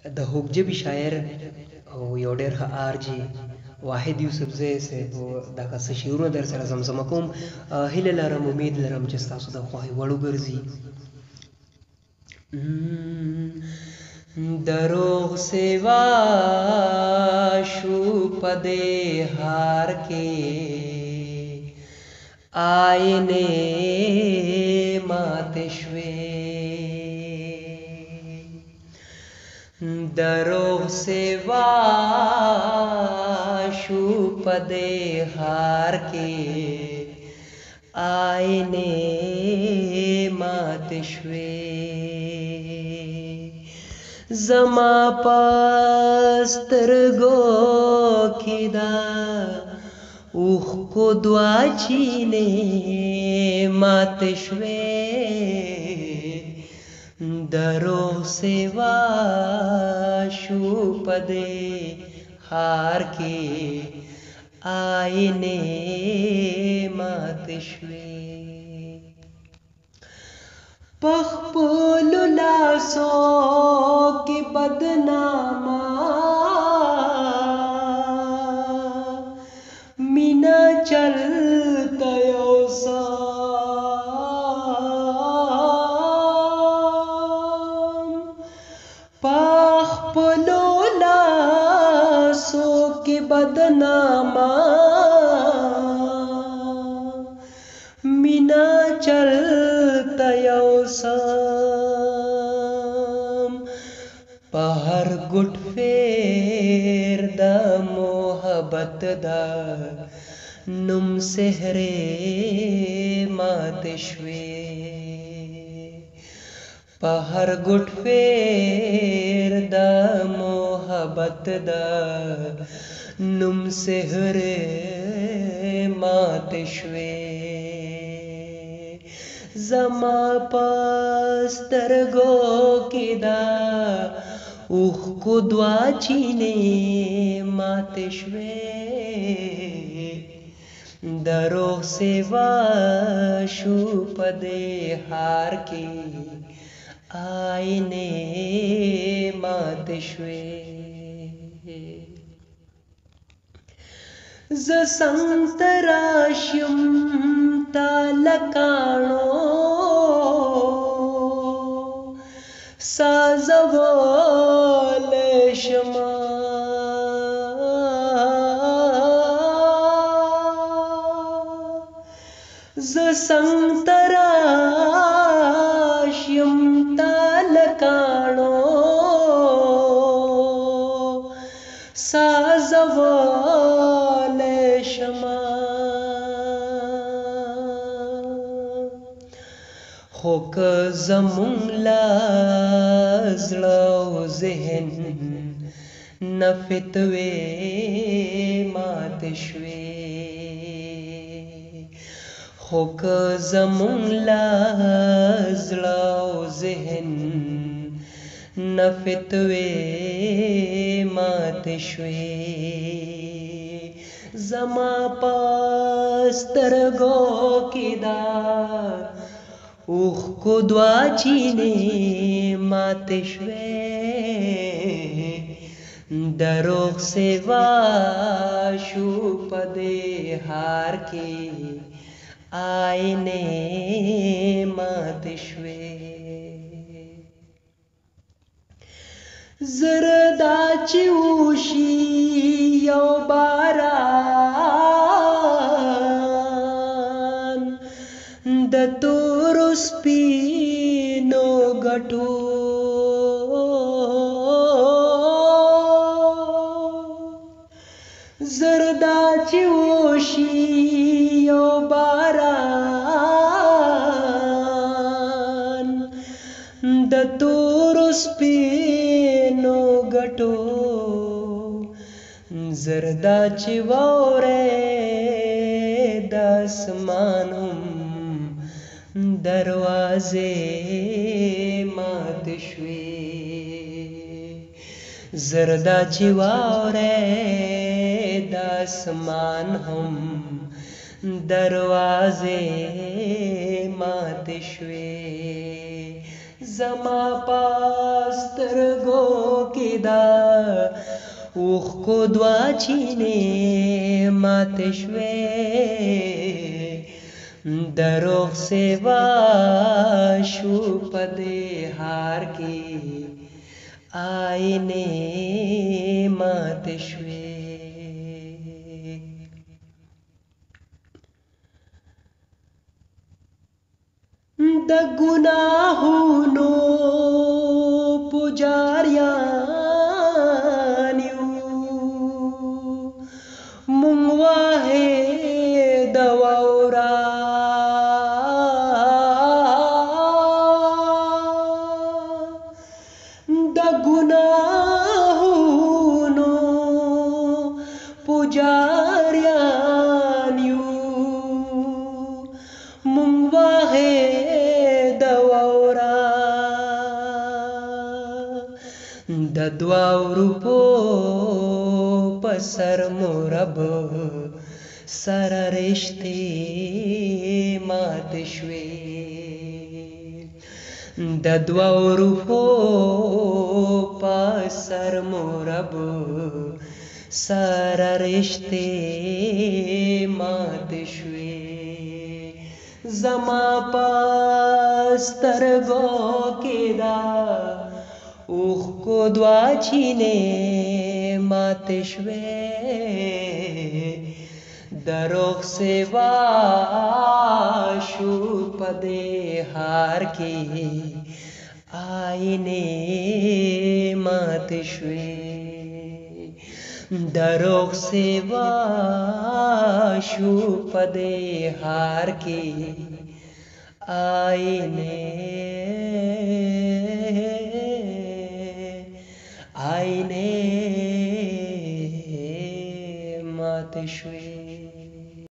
د هوګجبي شاعر او یو ډېر ښه آرجي واحد یوسفزی صاحب دغه څه شعرونه در سره زمزمه کوم. هیله لرم، امید لرم چې ستاسو د خوښې وړ وګرځي. دروغ سوا شو په دې هار کې آینې ماتې شوې، دروغ سوا شو په دې هار کې آینې ماتې شوې، زما په سترګو کې دا اوښکو دوه چینې ماتې شوې، دروغ سوا شو په دې هار کې آینې ماتې شوې، په خپلو لاسو کې بدنامه مینا چلته یو څه پخپلو لاسو کې بدنامه مینا چلته یو څه په هر ګوټ فیر د محبت دا نوم سحرې ماتې شوې، په هر ګوټ فیر د محبت دا نوم سحرې ماتې شوې، زما په سترګو کې دا اوښکو دوه چینې ماتې شوې، دروغ سوا شو په دې هار کې آینې ماتې شوې، زه څنګ ته راشم تا لکاڼو سازولی شمه، زه څنګ ته راشم تا لکاڼو سازولی شمه، خو که زمونږ له زړه او ذهن نه فتوې ماتې شوې، خو که زمونږ له زړه او ذهن نه فتوې ماتې شوې، زما په سترګو کې دا اوښکو دوه چینې ماتې شوې، دروغ سوا شو په دې هار کې آینې ماتې شوې، زر دا چې وشي یو باران د تورو سپینو ګټو، زر دا چې وشي یو باران د تورو سپینو ګټو، زر دا چې واورې د اسمان هم دروازې ماتې شوې، زر دا چې واورې د اسمان هم دروازې ماتې شوې، زما پاسترګو کې دا اوښکو دوه چینې ماتې شوې د روغ سیوا شو په دې هار کې آینې ماتې شوې د ګناهونو پجاریان یو مونږ واحد واورا د ګناهونو پجاریان یو مونږ واحد واورا د دواړو په سر مرب سره رشتې ماتې شوې د دواړو په سر مرب سره رشتې ماتې شوې زما پاسترګو کې دا اوښکو دوه چینې ماتې شوې د روغ سیوا شو په دې هار کې آینې ماتې شوې د روغ سیوا شو په دې هار کې آینې ماتې شوې